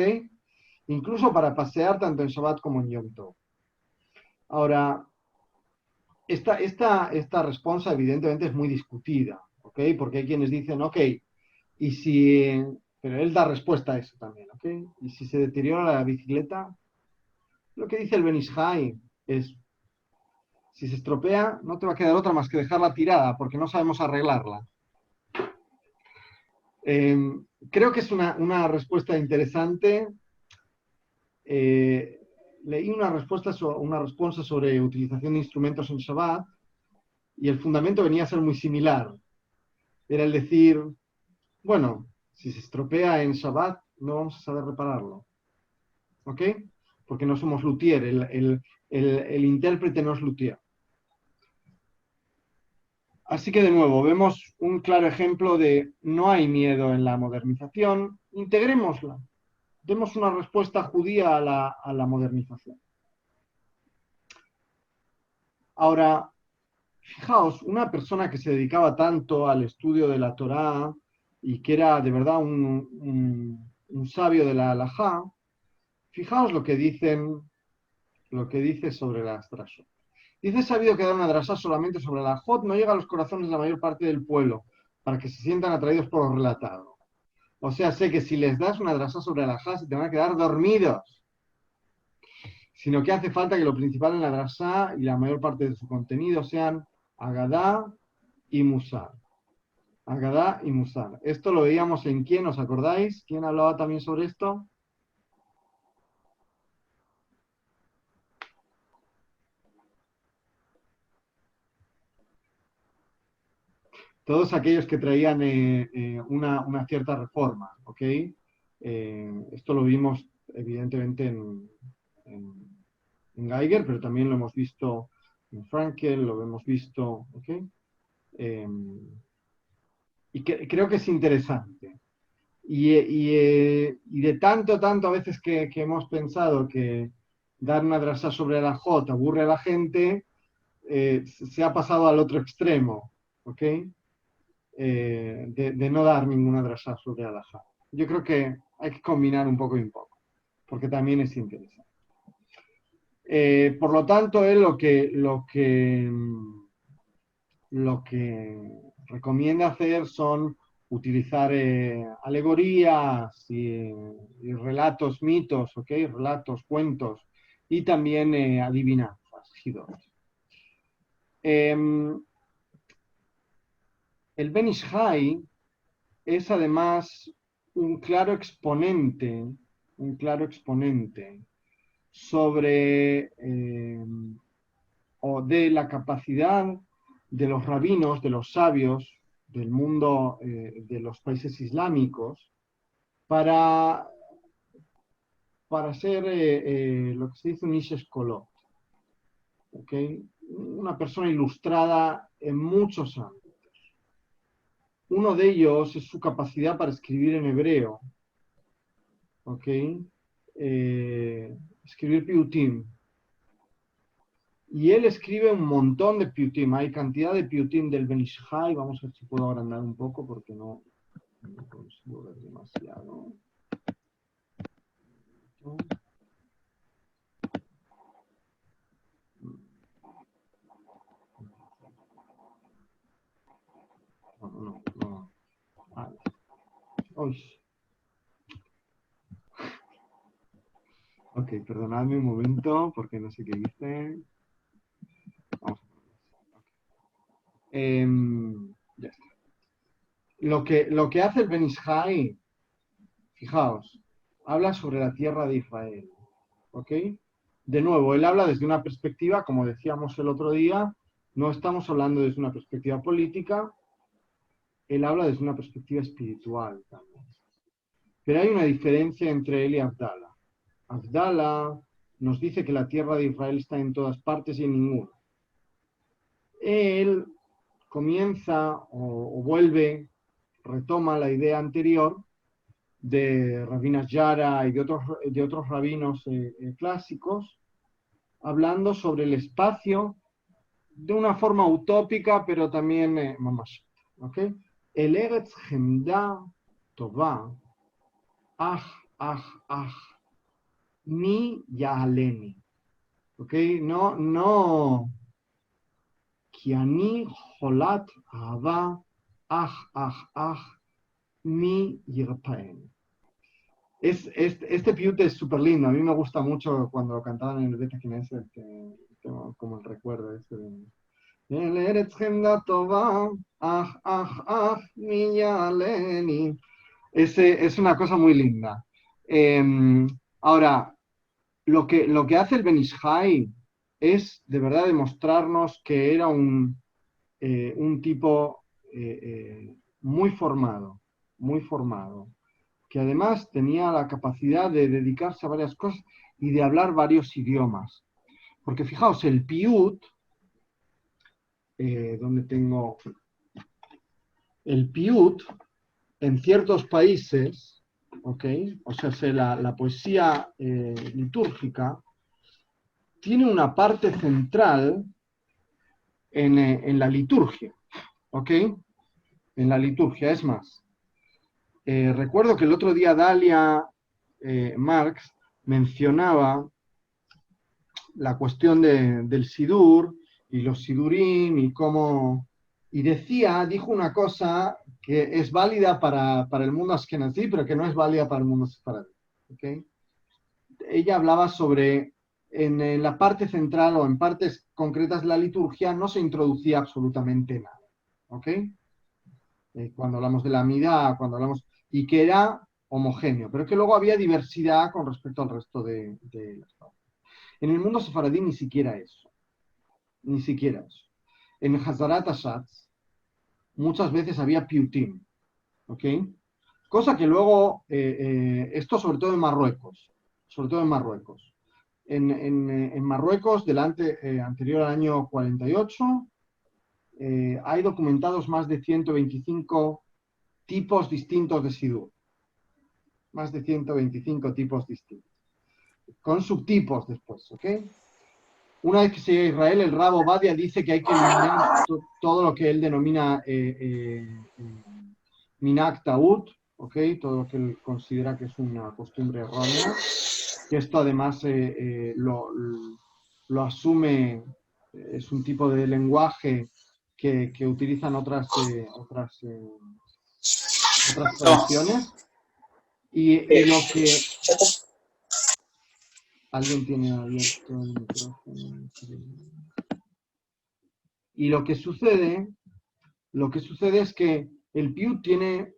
Incluso para pasear tanto en Shabbat como en Yom Tov. Ahora, esta respuesta evidentemente es muy discutida, ¿ok? Porque hay quienes dicen, ok, y si, pero él da respuesta a eso también, ¿ok? Y si se deteriora la bicicleta, lo que dice el Ben Ish Hai es, si se estropea, no te va a quedar otra más que dejarla tirada, porque no sabemos arreglarla. Creo que es una respuesta interesante. Leí una respuesta sobre utilización de instrumentos en Shabbat y el fundamento venía a ser muy similar. Era el decir, bueno, si se estropea en Shabbat, no vamos a saber repararlo. ¿Ok? Porque no somos luthier, el intérprete no es luthier. Así que de nuevo, vemos un claro ejemplo de no hay miedo en la modernización, integrémosla, demos una respuesta judía a la modernización. Ahora, fijaos, una persona que se dedicaba tanto al estudio de la Torá y que era de verdad un sabio de la halajá, fijaos lo que dice sobre las drashot. Dice sabido que dar una drashá solamente sobre la halajot no llega a los corazones de la mayor parte del pueblo, para que se sientan atraídos por lo relatado. O sea, sé que si les das una drashá sobre la halajá se te van a quedar dormidos, sino que hace falta que lo principal en la drashá y la mayor parte de su contenido sean Agadá y Musar. Agadá y Musar. Esto lo veíamos en ¿quién? ¿Os acordáis? ¿Quién hablaba también sobre esto? Todos aquellos que traían una cierta reforma, ¿ok? Esto lo vimos evidentemente en Geiger, pero también lo hemos visto en Frankel, lo hemos visto, ¿ok? Y creo que es interesante. Y de tanto a veces que hemos pensado que dar una drasá sobre la J aburre a la gente, se ha pasado al otro extremo, ¿ok? De no dar ninguna drasá sobre Alajá. Yo creo que hay que combinar un poco y un poco, porque también es interesante. Por lo tanto, él lo que recomienda hacer son utilizar alegorías y relatos, mitos, ¿ok? Relatos, cuentos y también adivinanzas, hidot. El Ben Ish Hai es además un claro exponente sobre o de la capacidad de los rabinos, de los sabios del mundo de los países islámicos para ser lo que se dice un Ish Eskolot, ¿okay? Una persona ilustrada en muchos ámbitos. Uno de ellos es su capacidad para escribir en hebreo, ¿ok? Escribir piutim. Y él escribe un montón de piutim. Hay cantidad de piutim del Ben Ish Hai. Vamos a ver si puedo agrandar un poco porque no consigo ver demasiado. No. Uy. Ok, perdonadme un momento porque no sé qué hice. Vamos a ya está. Lo que hace el Ben Ish Hai, fijaos, habla sobre la tierra de Israel. ¿Ok? De nuevo, él habla desde una perspectiva, como decíamos el otro día, no estamos hablando desde una perspectiva política, él habla desde una perspectiva espiritual también. Pero hay una diferencia entre él y Abdala. Abdala nos dice que la tierra de Israel está en todas partes y en ninguna. Él comienza o vuelve, retoma la idea anterior de Rabbi Yara y de otros rabinos clásicos, hablando sobre el espacio de una forma utópica, pero también mamash. ¿Ok? El Eretz Gemda Tová, ni Yaaleni. ¿Ok? No. Kiani Jolat Ahava, ni Yirpaen. Este piute es súper lindo. A mí me gusta mucho cuando lo cantaban en el Beta Knesset, como el recuerdo ese de el Eretz Gemda Tová, mi Yaaleni. Es una cosa muy linda. Ahora, lo que hace el Ben Ish Hai es de verdad demostrarnos que era un tipo muy formado, que además tenía la capacidad de dedicarse a varias cosas y de hablar varios idiomas. Porque fijaos, el piut, donde tengo el piut, en ciertos países, ¿ok? O sea, la poesía litúrgica tiene una parte central en la liturgia, ¿ok? En la liturgia, es más. Recuerdo que el otro día Dalia Marx mencionaba la cuestión del Sidur y los Sidurim y cómo... Y dijo una cosa que es válida para el mundo askenazí, pero que no es válida para el mundo sefaradí. ¿Okay? Ella hablaba sobre, en la parte central o en partes concretas de la liturgia no se introducía absolutamente nada. ¿Ok? Cuando hablamos de la Amidá, y que era homogéneo, pero que luego había diversidad con respecto al resto de las partes. En el mundo sefaradí ni siquiera eso. En Hazarat Hashatz muchas veces había piutim, ¿ok? Cosa que luego, esto sobre todo en Marruecos, En Marruecos, anterior al año 48, hay documentados más de 125 tipos distintos de Sidur. Más de 125 tipos distintos. Con subtipos después, ¿ok? Una vez que se llega a Israel, el Rab Ovadia dice que hay que eliminar todo lo que él denomina Minhag Ta'ut, ¿ok? Todo lo que él considera que es una costumbre errónea. Que esto además lo asume, es un tipo de lenguaje que utilizan otras tradiciones. Y lo que... Alguien tiene abierto el micrófono. Y lo que sucede es que el Piut tiene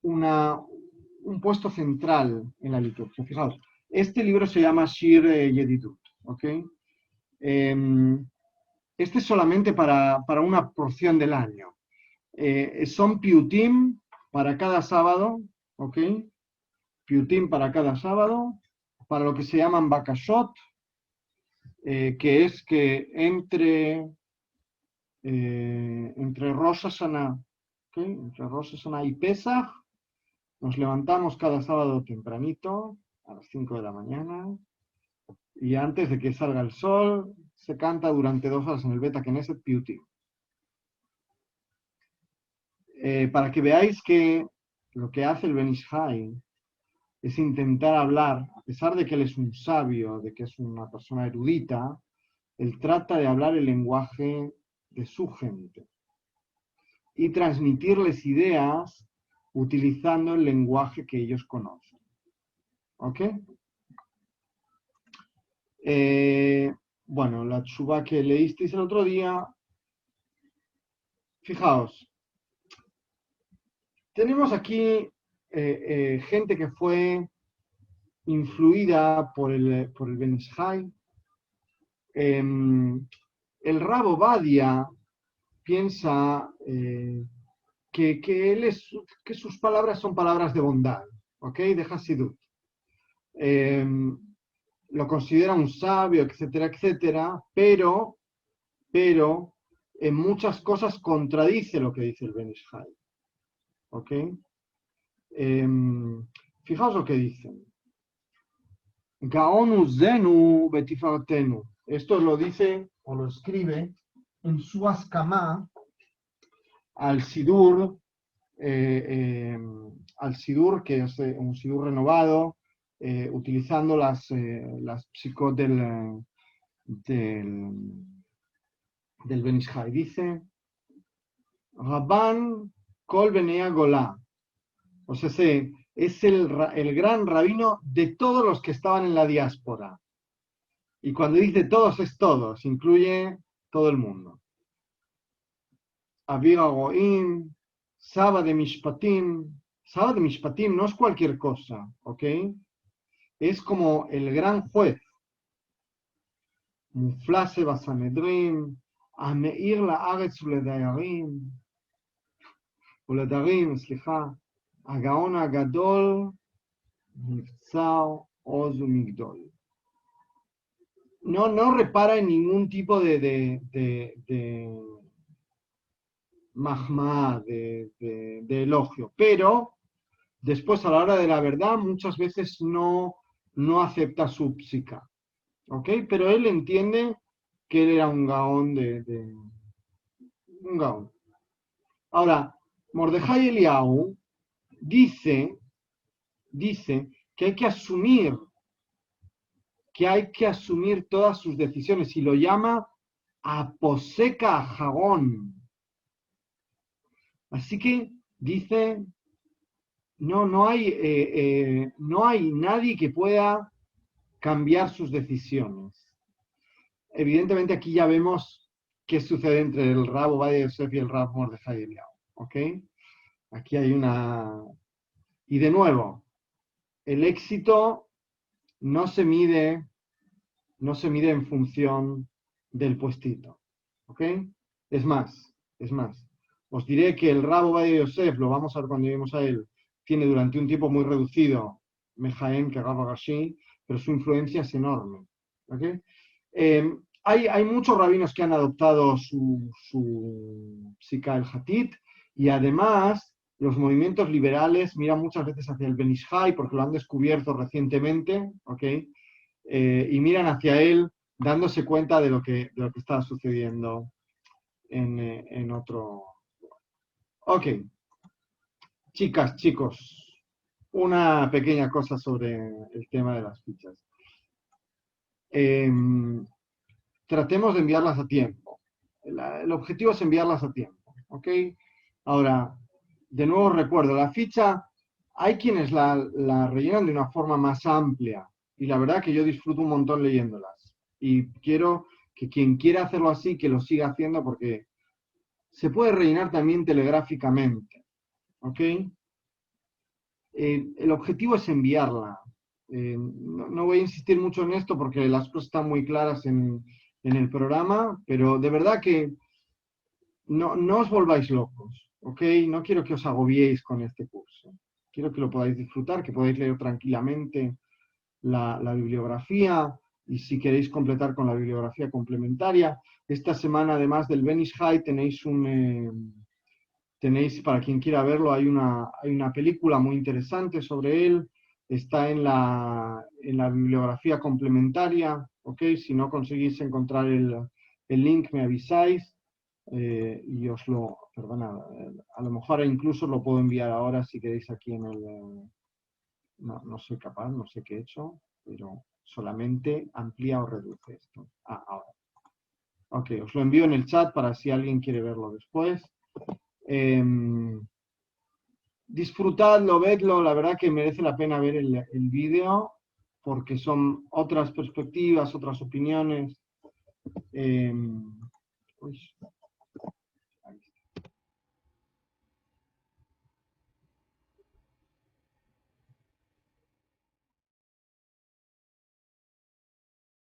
un puesto central en la liturgia. Fijaos, este libro se llama Shir Yedidut, ¿ok? Este es solamente para una porción del año. Son Piutim para cada sábado, ¿ok? Piutim para cada sábado, para lo que se llaman Bakashot, que es que entre Rosh Hashanah, ¿okay? Entre Rosh Hashanah y Pesach, nos levantamos cada sábado tempranito, a las 5 de la mañana, y antes de que salga el sol, se canta durante 2 horas en el Beta Knesset Piutim. Para que veáis que lo que hace el Ben Ish Chai es intentar hablar, a pesar de que él es un sabio, de que es una persona erudita, él trata de hablar el lenguaje de su gente y transmitirles ideas utilizando el lenguaje que ellos conocen. ¿Ok? Bueno, la tshuvá que leísteis el otro día, fijaos, tenemos aquí gente que fue influida por el Ben Ish Chai. El Rab Ovadia piensa que sus palabras son palabras de bondad, ¿ok? De Hasidut. Lo considera un sabio, etcétera, etcétera, pero en muchas cosas contradice lo que dice el Ben Ish Chai, ¿ok? Fijaos lo que dicen. Gaonu zenu betifartenu. Esto lo dice o lo escribe en su askamá al Sidur, que es un Sidur renovado, utilizando las psicot del Ben Ish Chai. Dice, Rabban Kol Benei Agolá. O sea, es el gran rabino de todos los que estaban en la diáspora. Y cuando dice todos, es todos, incluye todo el mundo. Avir Goim, Saba de Mishpatim. Saba de Mishpatim no es cualquier cosa, ¿ok? Es como el gran juez. Muflase Basanedrim, Ameir la Aretz Uledarim, סליחה, הגאון הגדול, נבצר עוז ומגדול. No repara en ningún tipo de mahma, de elogio, pero después a la hora de la verdad muchas veces no acepta su psica, ¿ok? Pero él entiende que él era un gaón un gaón. Ahora, Mordejai Eliyahu dice que hay que asumir todas sus decisiones y lo llama aposeca jagón. Así que dice, no hay nadie que pueda cambiar sus decisiones. Evidentemente aquí ya vemos qué sucede entre el Rab Ovadia Yosef y el Rab Mordejai Eliyahu, ¿ok? Aquí hay una... Y de nuevo, el éxito no se mide en función del puestito, ¿ok? Es más, os diré que el Rab Ovadia Yosef, lo vamos a ver cuando lleguemos a él, tiene durante un tiempo muy reducido Mejaen que Rav Agashi, pero su influencia es enorme. ¿Okay? Hay muchos rabinos que han adoptado su psica el Hatit, y además los movimientos liberales miran muchas veces hacia el Ben Ish Hai porque lo han descubierto recientemente, ¿okay? Y miran hacia él dándose cuenta de lo que está sucediendo en otro. Ok, chicas, chicos, una pequeña cosa sobre el tema de las fichas. Tratemos de enviarlas a tiempo. El objetivo es enviarlas a tiempo, ¿ok? Ahora, de nuevo recuerdo, la ficha, hay quienes la rellenan de una forma más amplia, y la verdad que yo disfruto un montón leyéndolas. Y quiero que quien quiera hacerlo así, que lo siga haciendo, porque se puede rellenar también telegráficamente, ¿ok? El objetivo es enviarla. No voy a insistir mucho en esto porque las cosas están muy claras en el programa, pero de verdad que no os volváis locos, ¿ok? No quiero que os agobiéis con este curso. Quiero que lo podáis disfrutar, que podáis leer tranquilamente la bibliografía, y si queréis completar con la bibliografía complementaria. Esta semana, además del Ben Ish Hai, tenéis, para quien quiera verlo, hay una película muy interesante sobre él. Está en la bibliografía complementaria, ¿ok? Si no conseguís encontrar el link, me avisáis. Y os lo, perdona, a lo mejor incluso lo puedo enviar ahora si queréis aquí en el. No soy capaz, no sé qué he hecho, pero solamente amplía o reduce esto. Ahora. Ok, os lo envío en el chat para si alguien quiere verlo después. Disfrutadlo, vedlo, la verdad que merece la pena ver el vídeo, porque son otras perspectivas, otras opiniones. Uy.